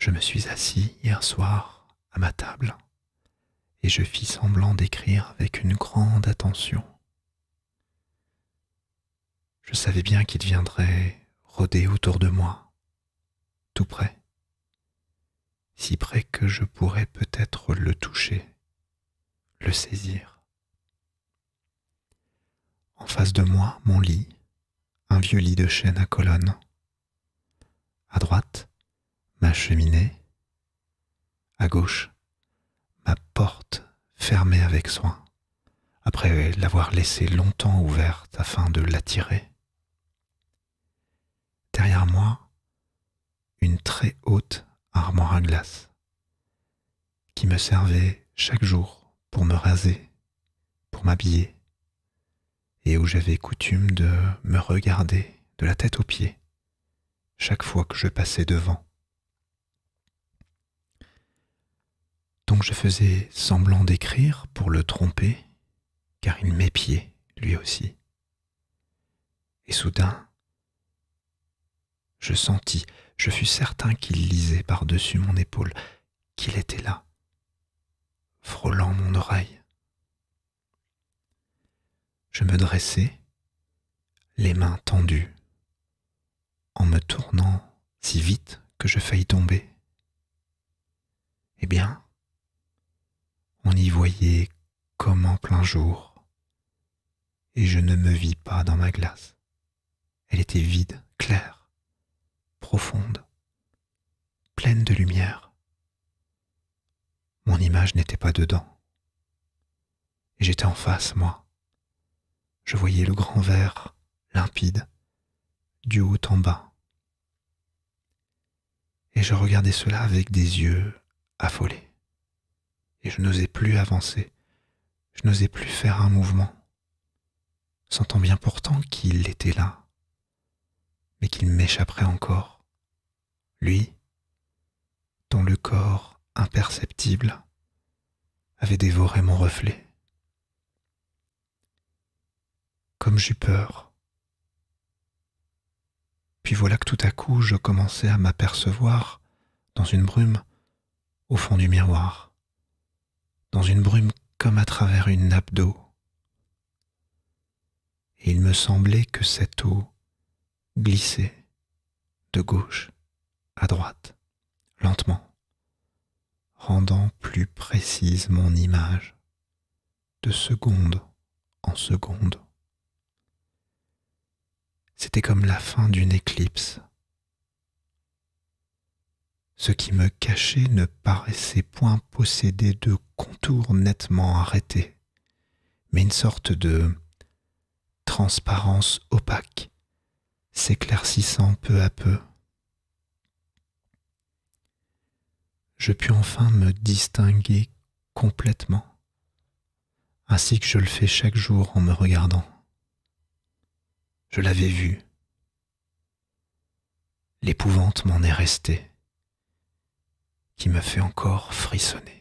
Je me suis assis hier soir à ma table et je fis semblant d'écrire avec une grande attention. Je savais bien qu'il viendrait rôder autour de moi, tout près, si près que je pourrais peut-être le toucher, le saisir. En face de moi, mon lit, un vieux lit de chêne à colonnes. À droite, ma cheminée. À gauche, ma porte fermée avec soin, après l'avoir laissée longtemps ouverte afin de l'attirer. Derrière moi, une très haute armoire à glace qui me servait chaque jour pour me raser, pour m'habiller, et où j'avais coutume de me regarder de la tête aux pieds chaque fois que je passais devant. Donc je faisais semblant d'écrire pour le tromper, car il m'épiait lui aussi. Et soudain, je fus certain qu'il lisait par-dessus mon épaule, qu'il était là, frôlant mon oreille. Je me dressai, les mains tendues, en me tournant si vite que je faillis tomber. Eh bien, on y voyait comme en plein jour, et je ne me vis pas dans ma glace. Elle était vide, claire, profonde, pleine de lumière. Mon image n'était pas dedans. Et j'étais en face, moi. Je voyais le grand verre, limpide, du haut en bas. Et je regardais cela avec des yeux affolés. Et je n'osais plus avancer, je n'osais plus faire un mouvement, sentant bien pourtant qu'il était là, mais qu'il m'échapperait encore. Lui, dont le corps imperceptible avait dévoré mon reflet. Comme j'eus peur. Puis voilà que tout à coup je commençais à m'apercevoir dans une brume au fond du miroir, dans une brume comme à travers une nappe d'eau. Et il me semblait que cette eau glissait de gauche à droite, lentement, rendant plus précise mon image, de seconde en seconde. C'était comme la fin d'une éclipse. Ce qui me cachait ne paraissait point posséder de contours nettement arrêtés, mais une sorte de transparence opaque, s'éclaircissant peu à peu. Je pus enfin me distinguer complètement, ainsi que je le fais chaque jour en me regardant. Je l'avais vu. L'épouvante m'en est restée, qui me fait encore frissonner.